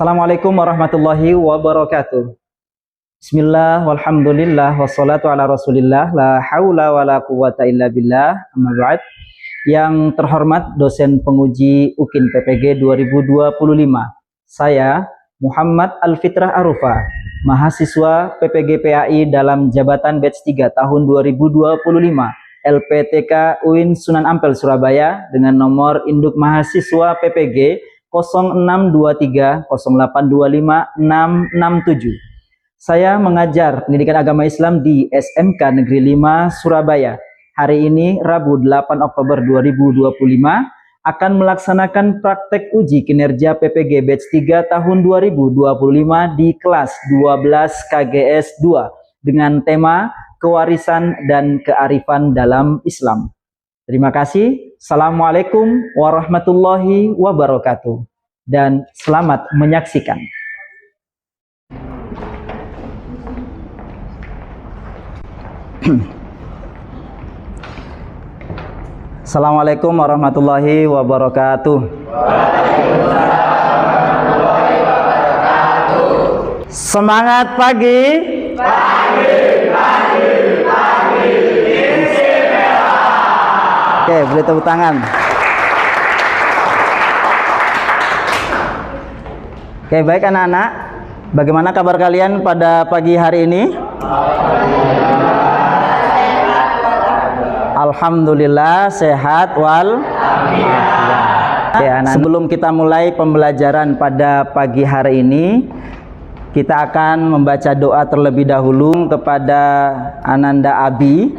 Assalamualaikum warahmatullahi wabarakatuh. Bismillah, walhamdulillah, wassalatu ala rasulillah, la hawla wa la quwata illa billah, amma ba'd. Yang terhormat dosen penguji UKIN PPG 2025, saya Muhammad Al-Fitrah Arufa, mahasiswa PPG PAI dalam jabatan batch 3 tahun 2025, LPTK UIN Sunan Ampel Surabaya dengan nomor induk mahasiswa PPG 062308256667. Saya mengajar pendidikan agama Islam di SMK Negeri 5 Surabaya. Hari ini Rabu 8 Oktober 2025 akan melaksanakan praktek uji kinerja PPG batch 3 tahun 2025 di kelas 12 KGS 2 dengan tema kewarisan dan kearifan dalam Islam. Terima kasih. Assalamualaikum warahmatullahi wabarakatuh. Dan selamat menyaksikan. Assalamualaikum warahmatullahi wabarakatuh. Semangat pagi. Oke, beri tepuk tangan. Oke, baik anak-anak. Bagaimana kabar kalian pada pagi hari ini? Alhamdulillah sehat wal. Oke, anak-anak. Sebelum kita mulai pembelajaran pada pagi hari ini, kita akan membaca doa terlebih dahulu kepada Ananda Abi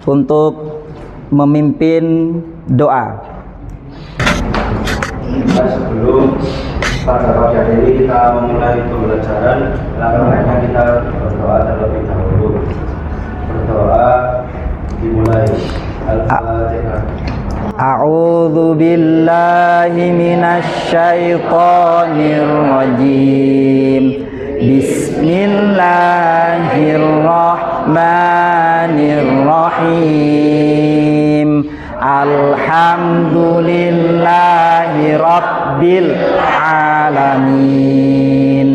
untuk memimpin doa. Sebelum pada pagi hari ini kita memulai pembelajaran, langkah-langkah kita berdoa terlebih dahulu. Berdoa dimulai. Al-Fatihah. A'udzu billahi minasy syaithanir rajim. Bismillahirrahmanirrahim. Alhamdulillahi rabbil alamin.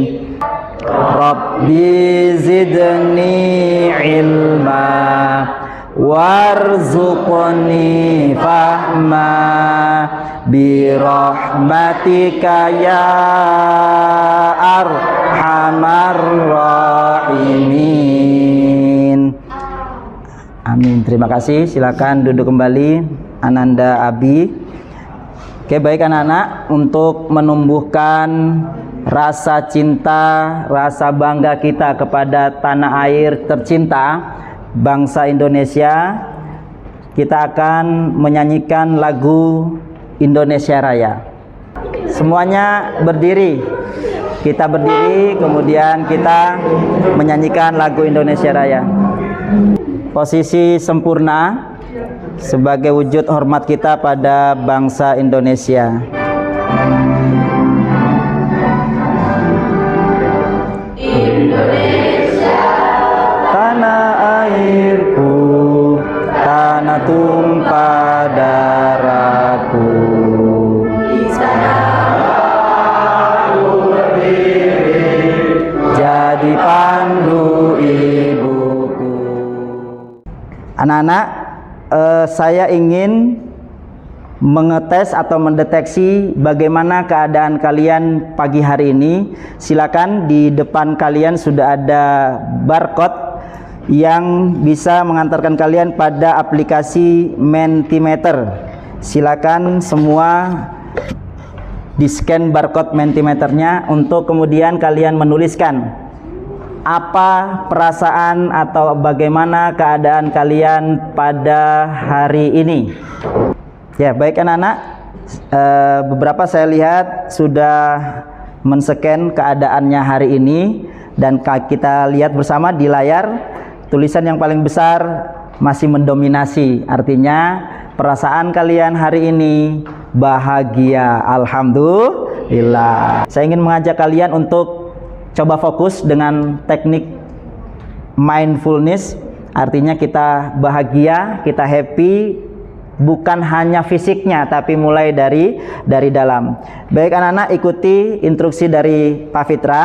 Rabbi zidni ilma warzuqni fahma birahmatika ya arhamar rahimin. Amin. Terima kasih. Silakan duduk kembali Ananda Abi. Oke, baik anak-anak, untuk menumbuhkan rasa cinta, rasa bangga kita kepada tanah air tercinta bangsa Indonesia, kita akan menyanyikan lagu Indonesia Raya. Semuanya berdiri. Kita berdiri, kemudian kita menyanyikan lagu Indonesia Raya. Posisi sempurna sebagai wujud hormat kita pada bangsa Indonesia. Indonesia, tanah airku, tanah tumpah darahku. Di sana aku berdiri, jadi pandu ibuku. Anak-anak, saya ingin mengetes atau mendeteksi bagaimana keadaan kalian pagi hari ini. Silakan, di depan kalian sudah ada barcode yang bisa mengantarkan kalian pada aplikasi Mentimeter. Silakan semua di-scan barcode Mentimeternya untuk kemudian kalian menuliskan apa perasaan atau bagaimana keadaan kalian pada hari ini. Ya, baik anak-anak, beberapa saya lihat sudah men-scan keadaannya hari ini, dan kita lihat bersama di layar tulisan yang paling besar masih mendominasi, artinya perasaan kalian hari ini bahagia. Alhamdulillah. Saya ingin mengajak kalian untuk coba fokus dengan teknik mindfulness, artinya kita bahagia, kita happy bukan hanya fisiknya tapi mulai dari dalam. Baik anak-anak, ikuti instruksi dari Pak Fitra.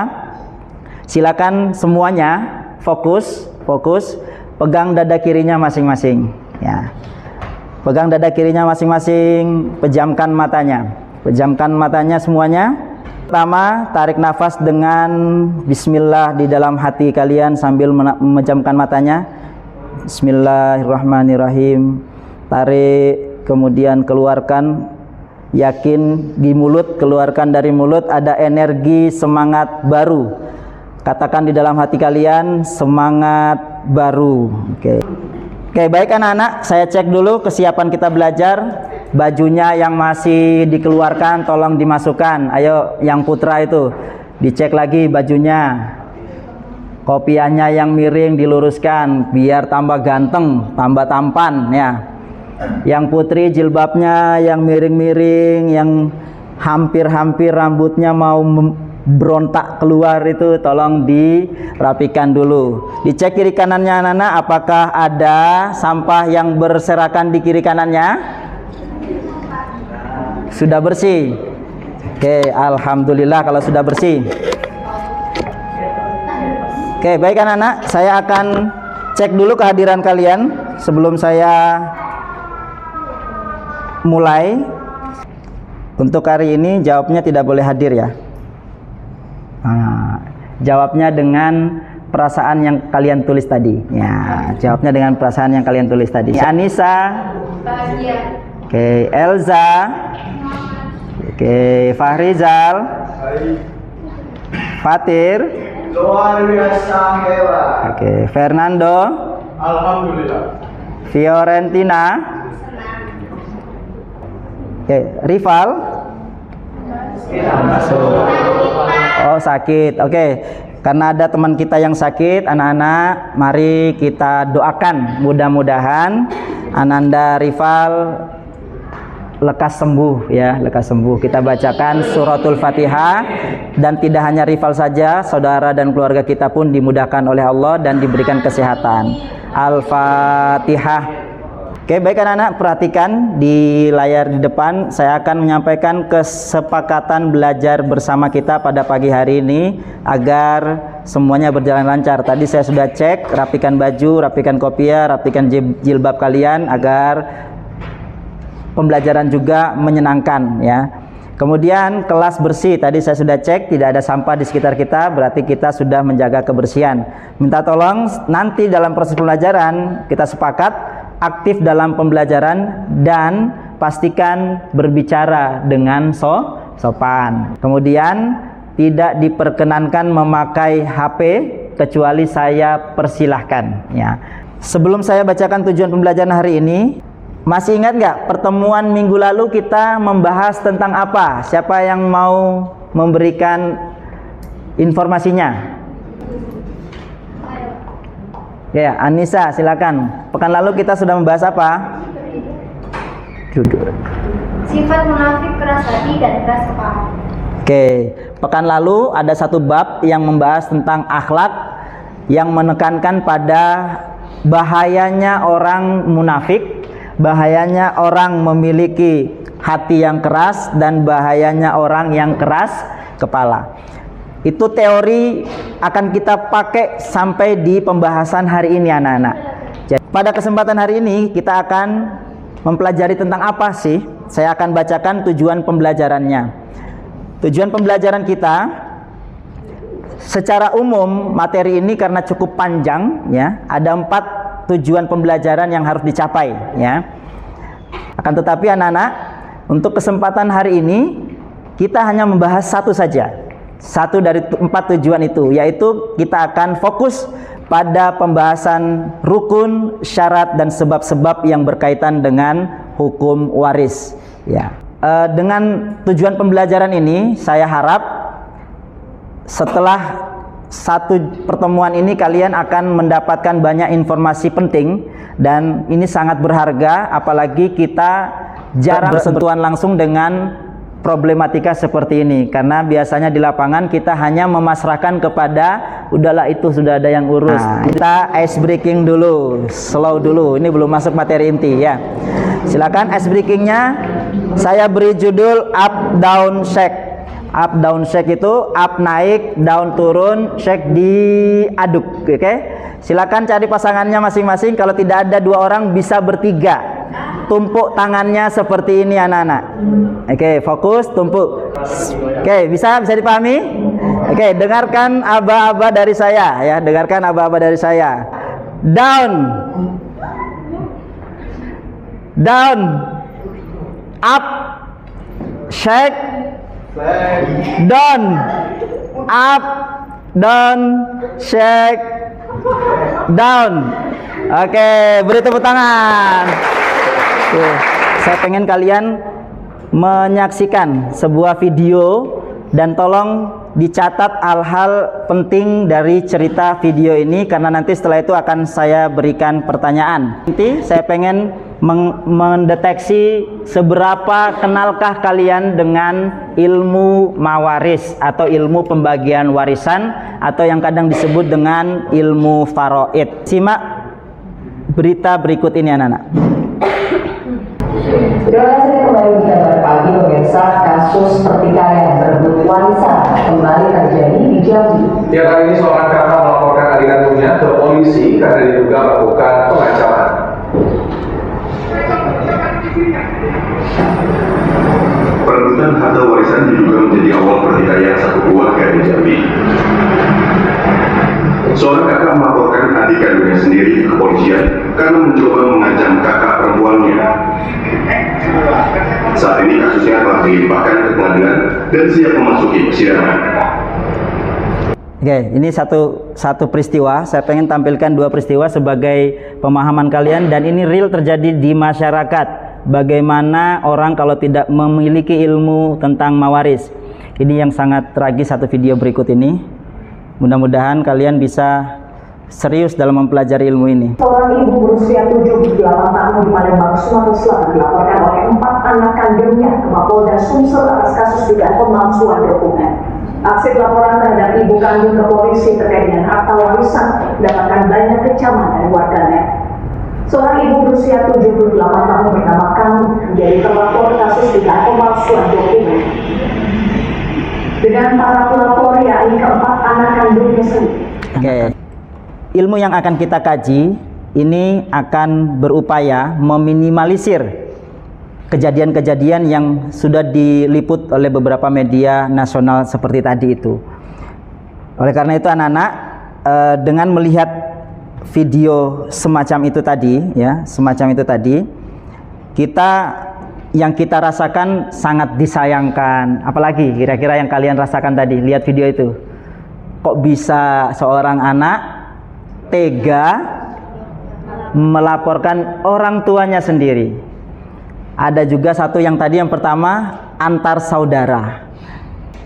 Silakan semuanya fokus, pegang dada kirinya masing-masing ya. Pegang dada kirinya masing-masing, pejamkan matanya semuanya. Pertama, tarik nafas dengan bismillah di dalam hati kalian sambil memejamkan matanya. Bismillahirrahmanirrahim. Tarik, kemudian keluarkan. Yakin di mulut, keluarkan dari mulut, ada energi semangat baru. Katakan di dalam hati kalian, semangat baru. Oke, baik anak-anak, saya cek dulu kesiapan kita belajar. Bajunya yang masih dikeluarkan tolong dimasukkan. Ayo yang putra itu dicek lagi bajunya. Kopiahnya yang miring diluruskan biar tambah ganteng, tambah tampan ya. Yang putri jilbabnya yang miring-miring, yang hampir-hampir rambutnya mau berontak keluar itu tolong dirapikan dulu. Dicek kiri kanannya anak-anak, apakah ada sampah yang berserakan di kiri kanannya? Sudah bersih. Oke, alhamdulillah kalau sudah bersih. Oke, baik anak-anak, saya akan cek dulu kehadiran kalian sebelum saya mulai. Untuk hari ini jawabnya tidak boleh hadir ya. Nah, jawabnya dengan perasaan yang kalian tulis tadi. Ya, jawabnya dengan perasaan yang kalian tulis tadi. Anissa. Oke, Elza. Oke, Fahrizal. Fatir. Luar biasa hebat. Oke, Fernando. Alhamdulillah. Fiorentina. Oke, Rival. Masuk. Oh, sakit. Oke. Karena ada teman kita yang sakit, anak-anak, mari kita doakan mudah-mudahan Ananda Rival lekas sembuh ya, lekas sembuh. Kita bacakan suratul Fatihah, dan tidak hanya Rival saja, saudara dan keluarga kita pun dimudahkan oleh Allah dan diberikan kesehatan. Al-Fatihah. Oke, baik anak-anak, perhatikan di layar di depan. Saya akan menyampaikan kesepakatan belajar bersama kita pada pagi hari ini agar semuanya berjalan lancar. Tadi saya sudah cek, rapikan baju, rapikan kopiah, rapikan jilbab kalian agar pembelajaran juga menyenangkan ya. Kemudian kelas bersih, tadi saya sudah cek tidak ada sampah di sekitar kita, berarti kita sudah menjaga kebersihan. Minta tolong nanti dalam proses pembelajaran kita sepakat aktif dalam pembelajaran dan pastikan berbicara dengan sopan. Kemudian tidak diperkenankan memakai HP kecuali saya persilahkan ya. Sebelum saya bacakan tujuan pembelajaran hari ini, masih ingat nggak pertemuan minggu lalu kita membahas tentang apa? Siapa yang mau memberikan informasinya? Ya, Anissa silakan. Pekan lalu kita sudah membahas apa? Sifat munafik, keras hati dan keras kepala. Oke, pekan lalu ada satu bab yang membahas tentang akhlak yang menekankan pada bahayanya orang munafik, bahayanya orang memiliki hati yang keras, dan bahayanya orang yang keras kepala. Itu teori akan kita pakai sampai di pembahasan hari ini anak-anak. Jadi, pada kesempatan hari ini kita akan mempelajari tentang apa sih? Saya akan bacakan tujuan pembelajarannya. Tujuan pembelajaran kita secara umum materi ini karena cukup panjang ya, ada 4 tujuan pembelajaran yang harus dicapai ya. Akan tetapi anak-anak, untuk kesempatan hari ini kita hanya membahas satu saja. Satu dari 4 tujuan itu, yaitu kita akan fokus pada pembahasan rukun, syarat, dan sebab-sebab yang berkaitan dengan hukum waris ya. Dengan tujuan pembelajaran ini, saya harap setelah satu pertemuan ini kalian akan mendapatkan banyak informasi penting, dan ini sangat berharga, apalagi kita jarang bersentuhan langsung dengan problematika seperti ini, karena biasanya di lapangan kita hanya memasrahkan kepada udahlah itu sudah ada yang urus. Nah, kita ice breaking dulu, slow dulu. Ini belum masuk materi inti ya. Silakan ice breakingnya. Saya beri judul up down shake. Up down shake itu up naik, down turun, shake diaduk. Oke. Silakan cari pasangannya masing-masing. Kalau tidak ada 2 orang bisa bertiga. Tumpuk tangannya seperti ini anak-anak. Oke, fokus, tumpuk. Oke, bisa dipahami? Oke, dengarkan aba-aba dari saya ya, dengarkan aba-aba dari saya. Down. Down. Up. Shake. Down. Up. Down. Shake. Down. Oke, beri tepuk tangan. Oke, saya pengen kalian menyaksikan sebuah video dan tolong dicatat hal-hal penting dari cerita video ini, karena nanti setelah itu akan saya berikan pertanyaan. Nanti saya pengen mendeteksi seberapa kenalkah kalian dengan ilmu mawaris atau ilmu pembagian warisan atau yang kadang disebut dengan ilmu faraid. Simak berita berikut ini anak-anak. Terima kasih kembali di Kabar Pagi pemirsa. Kasus pertikaian berebut warisan kembali terjadi di Jambi. Ya, kali ini seorang kakak melaporkan adik kandungnya ke polisi karena diduga melakukan pengancaman. Perebutan harta warisan diduga menjadi awal pertikaian satu keluarga di Jambi. Seorang kakak melaporkan adik kandungnya sendiri ke kepolisian karena mencoba mengancam kakak perempuannya. Saat ini kasusnya telah dilimpahkan ke pengadilan dan siap memasuki persidangan. Oke, ini satu peristiwa. Saya pengen tampilkan 2 peristiwa sebagai pemahaman kalian, dan ini real terjadi di masyarakat. Bagaimana orang kalau tidak memiliki ilmu tentang mawaris. Ini yang sangat tragis, satu video berikut ini. Mudah-mudahan kalian bisa serius dalam mempelajari ilmu ini. Seorang ibu berusia 78 tahun di Palembang, Sumatera Selatan dilaporkan oleh 4 anak kandungnya ke Mapolda Sumsel atas kasus dugaan pemalsuan dokumen. Aksi pelaporan terhadap ibu kandung ke polisi terkait dengan harta warisan mendapatkan banyak kecaman dari warganet. Seorang ibu berusia 78 tahun bernama Kami menjadi terlapor kasus dugaan pemalsuan dokumen. Dengan para pelapor yakni ke-4 anak kandungnya sendiri. Oke. Ilmu yang akan kita kaji ini akan berupaya meminimalisir kejadian-kejadian yang sudah diliput oleh beberapa media nasional seperti tadi itu. Oleh karena itu anak-anak, dengan melihat video semacam itu tadi, ya, semacam itu tadi, yang kita rasakan sangat disayangkan. Apalagi kira-kira yang kalian rasakan tadi, lihat video itu. Kok bisa seorang anak tega melaporkan orang tuanya sendiri? Ada juga satu yang tadi, yang pertama antar saudara.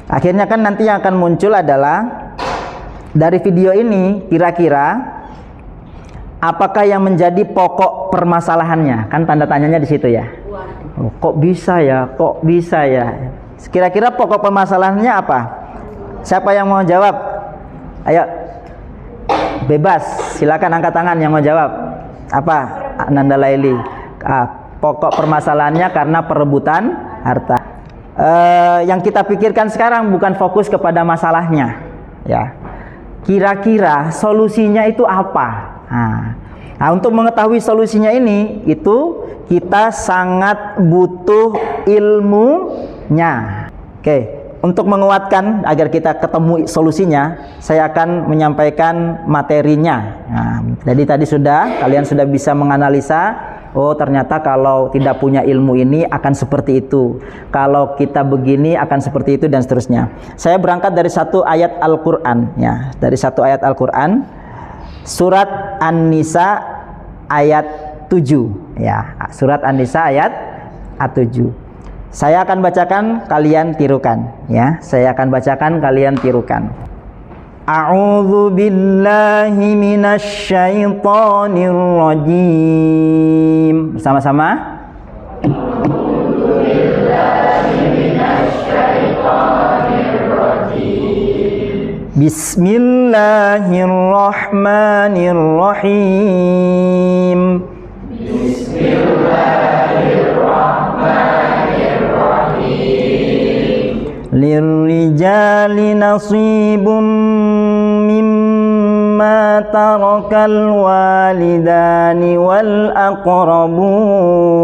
Akhirnya kan nanti yang akan muncul adalah dari video ini kira-kira apakah yang menjadi pokok permasalahannya? Kan tanda tanyanya di situ ya. Oh, kok bisa ya? Kok bisa ya? Kira-kira pokok permasalahannya apa? Siapa yang mau jawab? Ayo. Bebas, silakan angkat tangan yang mau jawab. Apa? Ananda Laili. Pokok permasalahannya karena perebutan harta. Yang kita pikirkan sekarang bukan fokus kepada masalahnya, ya. Kira-kira solusinya itu apa? Nah, untuk mengetahui solusinya ini, itu kita sangat butuh ilmunya. Oke. Untuk menguatkan agar kita ketemu solusinya, saya akan menyampaikan materinya. Nah, jadi tadi kalian sudah bisa menganalisa, oh ternyata kalau tidak punya ilmu ini akan seperti itu. Kalau kita begini akan seperti itu dan seterusnya. Saya berangkat dari satu ayat Al-Qur'an ya, dari satu ayat Al-Qur'an, surat An-Nisa ayat 7 ya. Surat An-Nisa ayat 7. Saya akan bacakan, kalian tirukan ya. Saya akan bacakan, kalian tirukan. A'udzu billahi minasy syaithanir rajim. Bersama-sama. A'udzu billahi minasy syaithanir rajim. Bismillahirrahmanirrahim. Lirrijali nasibun mimma tarakal walidani wal aqrabun.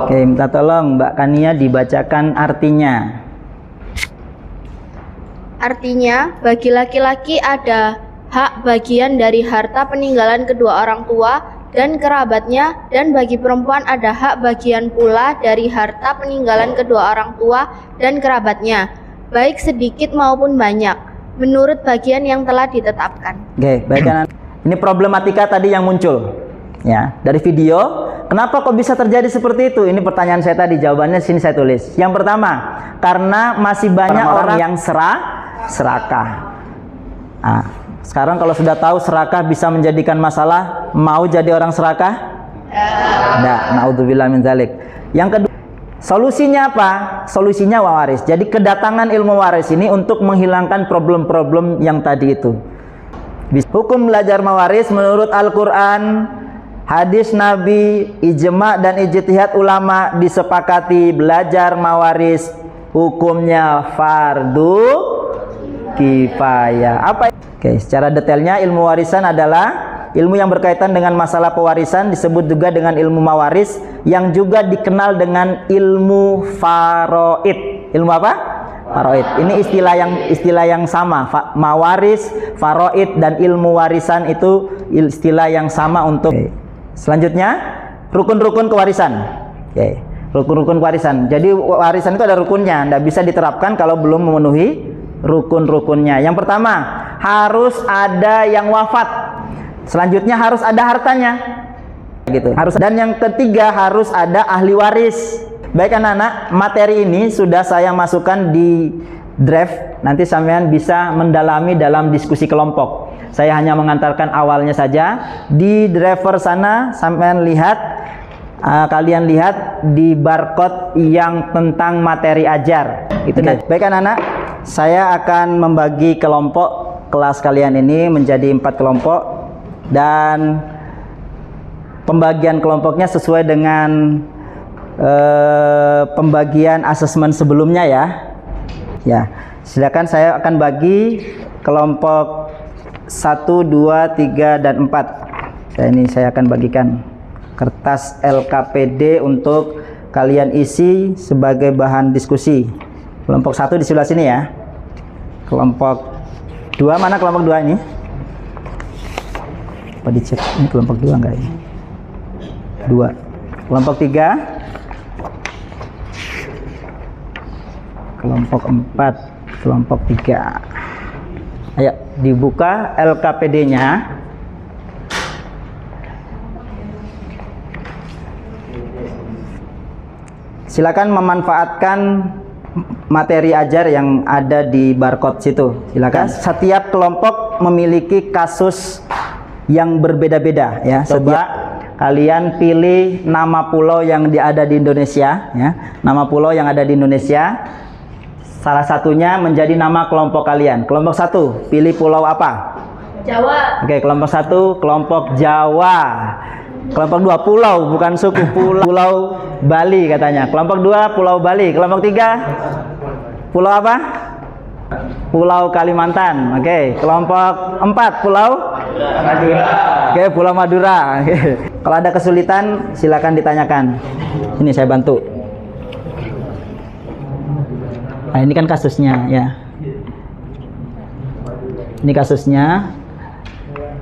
Oke, minta tolong Mbak Kania dibacakan artinya. Artinya, bagi laki-laki ada hak bagian dari harta peninggalan kedua orang tua dan kerabatnya, dan bagi perempuan ada hak bagian pula dari harta peninggalan kedua orang tua dan kerabatnya, baik sedikit maupun banyak, menurut bagian yang telah ditetapkan. Oke, baik. Ini problematika tadi yang muncul ya dari video. Kenapa kok bisa terjadi seperti itu? Ini pertanyaan saya tadi, jawabannya sini saya tulis. Yang pertama, karena masih banyak orang yang serakah. Nah, sekarang kalau sudah tahu serakah bisa menjadikan masalah, mau jadi orang serakah? Enggak, naudzubillah min dzalik. Yang kedua, solusinya apa? Solusinya waris. Jadi kedatangan ilmu waris ini untuk menghilangkan problem-problem yang tadi itu. Hukum belajar mawaris menurut Al-Quran, hadis Nabi, ijma' dan ijtihad ulama disepakati belajar mawaris hukumnya fardu kifayah. Apa? Oke, secara detailnya ilmu warisan adalah ilmu yang berkaitan dengan masalah pewarisan, disebut juga dengan ilmu mawaris yang juga dikenal dengan ilmu faraid. Ilmu apa? Faraid. Ini istilah yang sama. Mawaris, faraid dan ilmu warisan itu istilah yang sama untuk. Selanjutnya, rukun-rukun kewarisan. Oke, rukun-rukun kewarisan. Jadi warisan itu ada rukunnya, tidak bisa diterapkan kalau belum memenuhi rukun-rukunnya. Yang pertama, harus ada yang wafat. Selanjutnya harus ada hartanya. Gitu. Dan yang ketiga harus ada ahli waris. Baik anak-anak, materi ini sudah saya masukkan di draft. Nanti sampean bisa mendalami dalam diskusi kelompok. Saya hanya mengantarkan awalnya saja. Di driver sana sampean lihat, kalian lihat di barcode yang tentang materi ajar. Itu baik anak-anak, saya akan membagi kelompok kelas kalian ini menjadi 4 kelompok, dan pembagian kelompoknya sesuai dengan pembagian asesmen sebelumnya ya. Ya, silakan saya akan bagi kelompok 1, 2, 3, dan 4. Saya akan bagikan kertas LKPD untuk kalian isi sebagai bahan diskusi. Kelompok 1 di sebelah sini ya. Kelompok 2, mana kelompok 2 ini? Apa dicek? Ini kelompok 2 enggak ini? 2. Kelompok 3. Kelompok 4, kelompok 3. Ayo dibuka LKPD-nya. Silakan memanfaatkan materi ajar yang ada di barcode situ. Silakan. Setiap kelompok memiliki kasus yang berbeda-beda ya. Coba kalian pilih nama pulau yang ada di Indonesia ya. Nama pulau yang ada di Indonesia. Salah satunya menjadi nama kelompok kalian. Kelompok 1, pilih pulau apa? Jawa. Oke, kelompok 1, kelompok Jawa. Kelompok 2, pulau, bukan suku. Pulau Bali katanya. Kelompok 2, Pulau Bali. Kelompok 3, pulau apa? Pulau Kalimantan. Oke, kelompok 4, Pulau Madura. Oke, Pulau Madura. Oke. Kalau ada kesulitan, silakan ditanyakan. Ini saya bantu. Nah, ini kan kasusnya ya. Ini kasusnya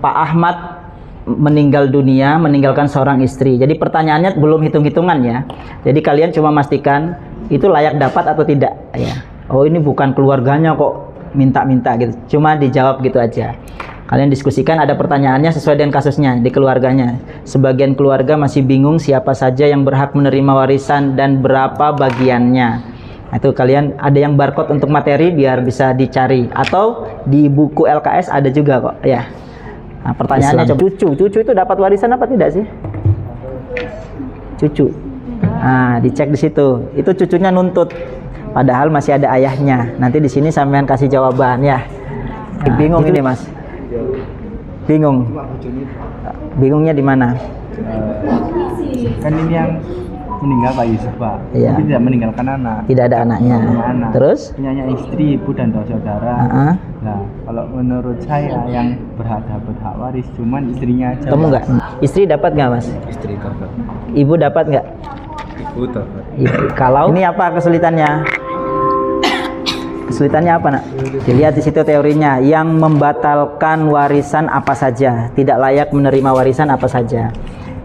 Pak Ahmad meninggal dunia, meninggalkan seorang istri. Jadi pertanyaannya belum hitung-hitungan ya. Jadi kalian cuma pastikan itu layak dapat atau tidak ya. Oh, ini bukan keluarganya kok minta-minta gitu. Cuma dijawab gitu aja. Kalian diskusikan, ada pertanyaannya sesuai dengan kasusnya di keluarganya. Sebagian keluarga masih bingung siapa saja yang berhak menerima warisan dan berapa bagiannya. Itu kalian ada yang barcode untuk materi biar bisa dicari, atau di buku LKS ada juga kok ya. Nah, pertanyaannya coba, cucu itu dapat warisan apa tidak sih? Cucu. Nah, dicek di situ. Itu cucunya nuntut. Padahal masih ada ayahnya. Nanti di sini sampean kasih jawaban ya. Bingung ini Mas. Bingung. Bingungnya di mana? Kan ini yang meninggal Pak Yusuf Pak. Iya. Tapi tidak meninggalkan anak. Tidak ada anaknya. Anak. Terus? Punyanya istri, ibu dan 2 saudara. Nah, kalau menurut saya yang berhak dapat hak waris cuman istrinya aja. Kamu enggak? Istri dapat nggak Mas? Istri dapat. Ibu dapat nggak? Ibu dapat. Ibu. Kalau ini apa kesulitannya? Kesulitannya apa nak? Dilihat di situ teorinya. Yang membatalkan warisan apa saja? Tidak layak menerima warisan apa saja?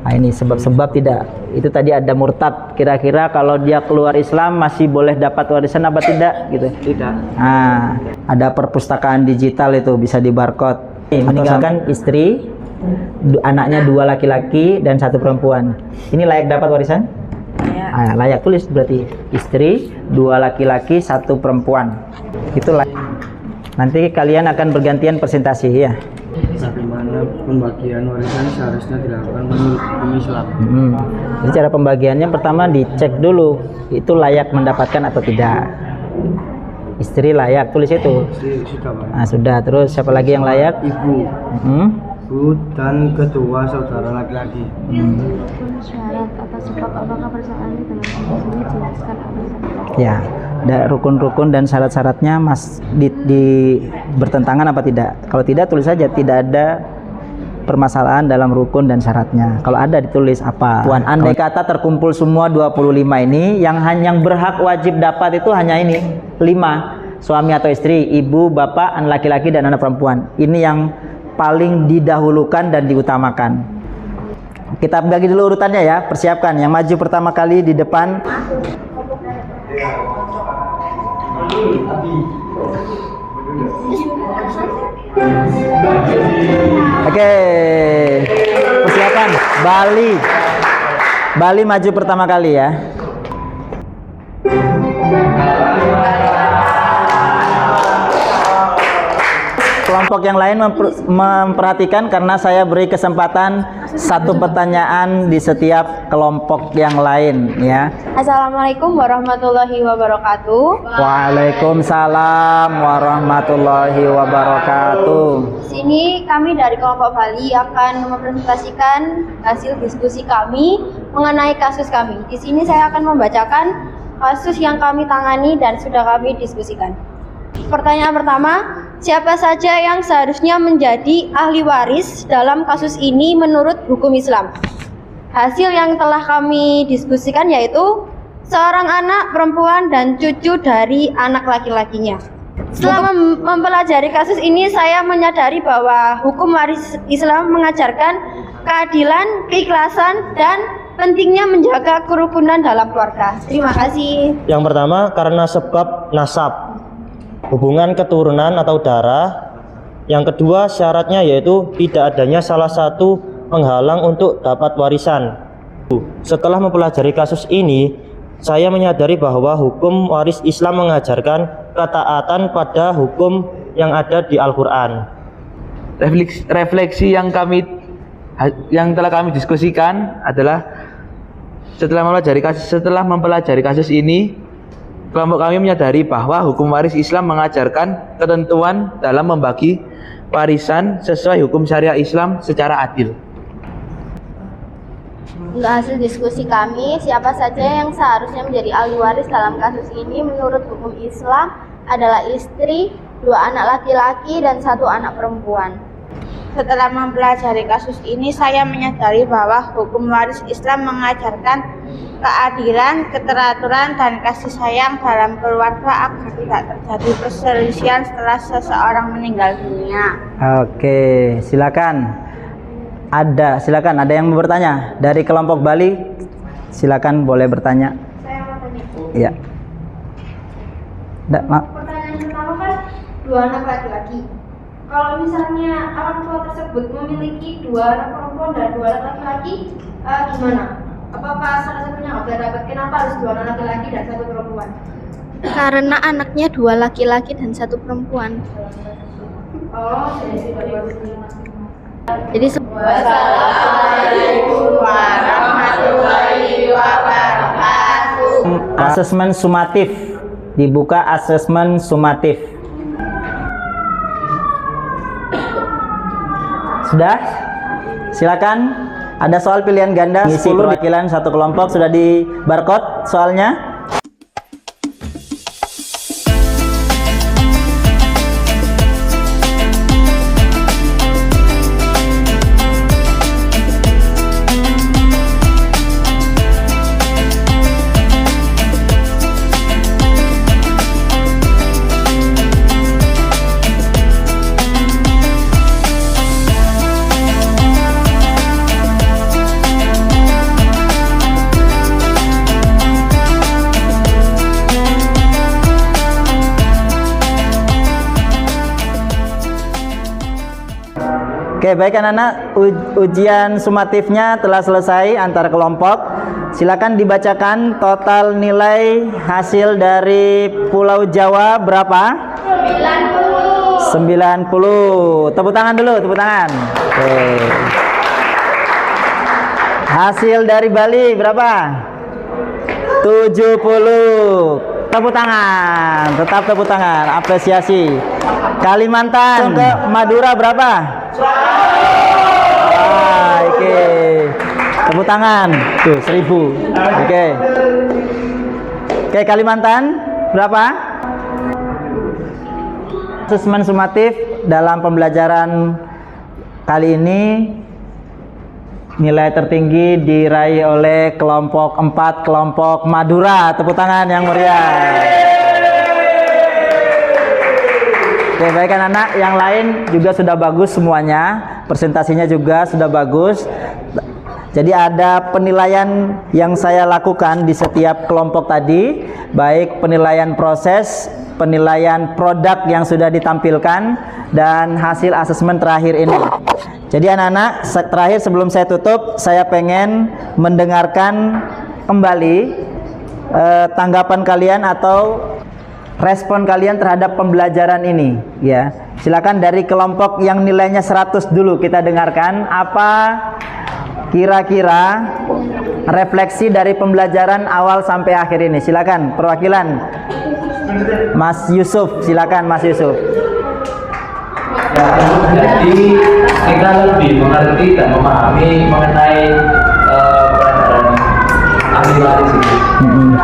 Nah ini sebab-sebab tidak. Itu tadi ada murtad. Kira-kira kalau dia keluar Islam masih boleh dapat warisan apa tidak? Gitu. Tidak. Nah, ada perpustakaan digital itu bisa di barcode. Meninggalkan istri, anaknya 2 laki-laki dan 1 perempuan. Ini layak dapat warisan? Layak, tulis berarti istri 2 laki-laki 1 perempuan. Itulah. Nanti kalian akan bergantian presentasi ya. Bagaimana pembagian warisan seharusnya dilakukan menurut hukum Islam? Jadi cara pembagiannya pertama dicek dulu itu layak mendapatkan atau tidak. Istri layak, tulis itu. Sudah Pak. Nah, sudah. Terus siapa lagi yang layak? Ibu. Ibu dan kedua saudara laki-laki. Syarat atau sebab apakah persoalannya dalam kasus ini jelaskan apa saja? Ya, ada rukun-rukun dan syarat-syaratnya Mas di bertentangan apa tidak? Kalau tidak tulis saja tidak ada permasalahan dalam rukun dan syaratnya. Kalau ada ditulis apa? Andai kata terkumpul semua 25 ini yang berhak wajib dapat itu hanya ini 5, suami atau istri, ibu, bapak, anak laki-laki dan anak perempuan. Ini yang paling didahulukan dan diutamakan. Kita bagi dulu urutannya ya, persiapkan. Yang maju pertama kali di depan. Oke, persiapan. Bali maju pertama kali ya. Kelompok yang lain memperhatikan karena saya beri kesempatan 1 pertanyaan di setiap kelompok yang lain ya. Assalamualaikum warahmatullahi wabarakatuh. Waalaikumsalam warahmatullahi wabarakatuh. Sini kami dari kelompok Bali akan mempresentasikan hasil diskusi kami mengenai kasus kami. Di sini saya akan membacakan kasus yang kami tangani dan sudah kami diskusikan. Pertanyaan pertama, siapa saja yang seharusnya menjadi ahli waris dalam kasus ini menurut hukum Islam? Hasil yang telah kami diskusikan yaitu seorang anak perempuan dan cucu dari anak laki-lakinya. Setelah mempelajari kasus ini, saya menyadari bahwa hukum waris Islam mengajarkan keadilan, keikhlasan, dan pentingnya menjaga kerukunan dalam keluarga. Terima kasih. Yang pertama, karena sebab nasab, hubungan keturunan atau darah. Yang kedua, syaratnya yaitu tidak adanya salah satu penghalang untuk dapat warisan. Setelah mempelajari kasus ini, saya menyadari bahwa hukum waris Islam mengajarkan ketaatan pada hukum yang ada di Al-Quran. Refleksi yang telah kami diskusikan adalah setelah mempelajari kasus ini, kelompok kami menyadari bahwa hukum waris Islam mengajarkan ketentuan dalam membagi warisan sesuai hukum syariah Islam secara adil. Untuk hasil diskusi kami, siapa saja yang seharusnya menjadi ahli waris dalam kasus ini menurut hukum Islam adalah istri, 2 anak laki-laki, dan 1 anak perempuan. Setelah mempelajari kasus ini, saya menyadari bahwa hukum waris Islam mengajarkan keadilan, keteraturan, dan kasih sayang dalam keluarga agar tidak terjadi perselisihan setelah seseorang meninggal dunia. Oke, silakan. Silakan ada yang mau bertanya dari kelompok Bali? Silakan boleh bertanya. Saya mau tanya. Iya. Pertanyaan pertama kan 2 anak laki-laki. Kalau misalnya orang tua tersebut memiliki 2 anak perempuan dan 2 anak laki-laki, gimana? Apakah salah satunya nggak boleh dapat? Kenapa harus 2 anak laki-laki dan 1 perempuan? Karena anaknya 2 laki-laki dan 1 perempuan. Oh, jadi Jadi Wassalamualaikum warahmatullahi wabarakatuh. Asesmen sumatif. Dibuka asesmen sumatif. Sudah? Silakan. Ada soal pilihan ganda 10 perwakilan satu kelompok, sudah di barcode soalnya. Oke, baik anak-anak, ujian sumatifnya telah selesai antar kelompok. Silakan dibacakan total nilai hasil dari Pulau Jawa berapa? 90. Tepuk tangan dulu, tepuk tangan. Oke. Hasil dari Bali berapa? 70. Tepuk tangan, tetap tepuk tangan, apresiasi. Kalimantan ke Madura berapa? Oke. Tepuk tangan. Tuh, 1000. Oke. Oke, Kalimantan berapa? Asesmen sumatif dalam pembelajaran kali ini nilai tertinggi diraih oleh kelompok 4, kelompok Madura. Tepuk tangan yang meriah. Oke, baik anak-anak, yang lain juga sudah bagus semuanya. Presentasinya juga sudah bagus. Jadi ada penilaian yang saya lakukan di setiap kelompok tadi, baik penilaian proses, penilaian produk yang sudah ditampilkan, dan hasil asesmen terakhir ini. Jadi anak-anak, terakhir sebelum saya tutup, saya pengen mendengarkan kembali tanggapan kalian atau respon kalian terhadap pembelajaran ini, ya. Silakan dari kelompok yang nilainya 100 dulu kita dengarkan apa kira-kira refleksi dari pembelajaran awal sampai akhir ini. Silakan perwakilan Mas Yusuf, silakan Mas Yusuf. Jadi kita lebih mengerti dan memahami mengenai pelajaran ahli waris ini.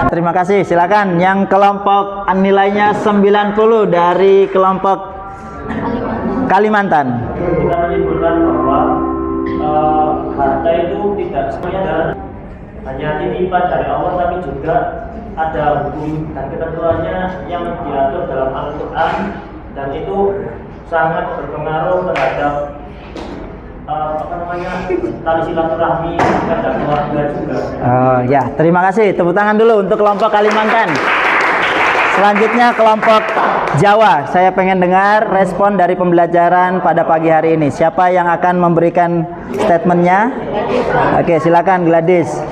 Terima kasih. Silakan yang kelompok nilainya 90 dari kelompok Kalimantan. Kita menyimpulkan bahwa harta itu tidak semuanya hanya titipan dari Allah, tapi juga ada hukum dan ketentuannya yang diatur dalam Al-Quran, dan itu sangat berpengaruh terhadap tali silaturahmi terhadap keluarga juga. Ya, terima kasih. Tepuk tangan dulu untuk kelompok Kalimantan. Selanjutnya kelompok Jawa. Saya pengen dengar respon dari pembelajaran pada pagi hari ini. Siapa yang akan memberikan statementnya? Oke, silakan Gladys.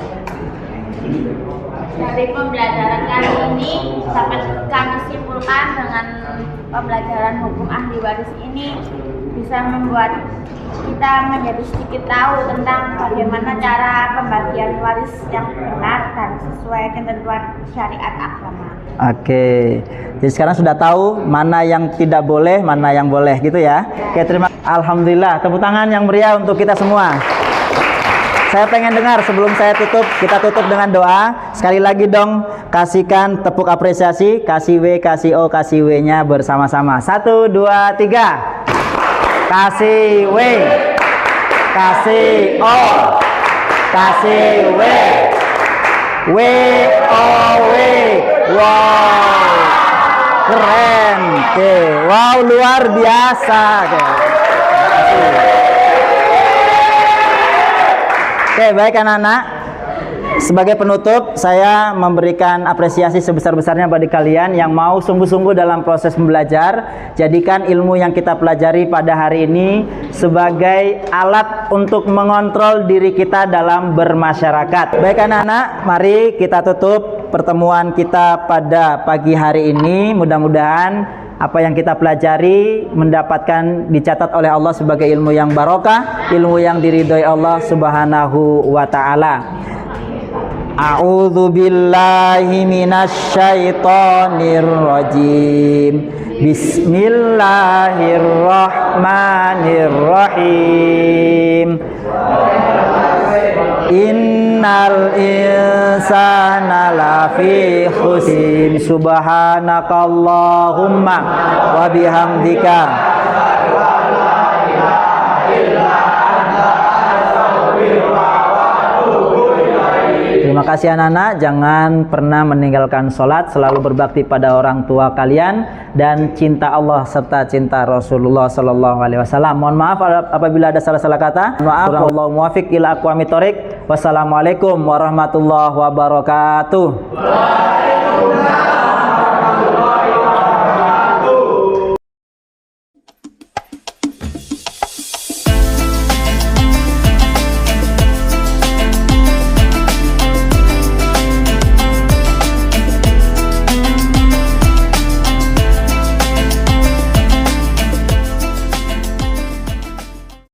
Dari pembelajaran kali ini dapat kami simpulkan dengan pembelajaran hukum ahli waris ini bisa membuat kita menjadi sedikit tahu tentang bagaimana cara pembagian waris yang benar dan sesuai ketentuan syariat agama. Oke, jadi sekarang sudah tahu mana yang tidak boleh, mana yang boleh, gitu ya. Oke, terima kasih. Alhamdulillah, tepuk tangan yang meriah untuk kita semua. Saya pengen dengar sebelum saya tutup, kita tutup dengan doa. Sekali lagi dong, kasihkan tepuk apresiasi, kasih W, kasih O, kasih W-nya bersama-sama. 1, 2, 3. Kasih W, kasih O, kasih W, W, O, W. Wow, keren. Oke, wow, luar biasa. Oke, baik anak-anak. Sebagai penutup, saya memberikan apresiasi sebesar-besarnya bagi kalian yang mau sungguh-sungguh dalam proses belajar. Jadikan ilmu yang kita pelajari pada hari ini sebagai alat untuk mengontrol diri kita dalam bermasyarakat. Baik anak-anak, mari kita tutup pertemuan kita pada pagi hari ini. Mudah-mudahan apa yang kita pelajari mendapatkan dicatat oleh Allah sebagai ilmu yang barokah, ilmu yang diridhoi Allah Subhanahu wa taala. A'udzu billahi minasyaitonir rajim. Bismillahirrahmanirrahim. Innal insana lafi khusr. Subhanakallahumma wa bihamdika. Terima kasih anak-anak, jangan pernah meninggalkan sholat, selalu berbakti pada orang tua kalian dan cinta Allah serta cinta Rasulullah Sallallahu Alaihi Wasallam. Mohon maaf apabila ada salah-salah kata. Maaf. Wallahu muwaffiq ila aqwamit thoriq. Wassalamualaikum warahmatullahi wabarakatuh.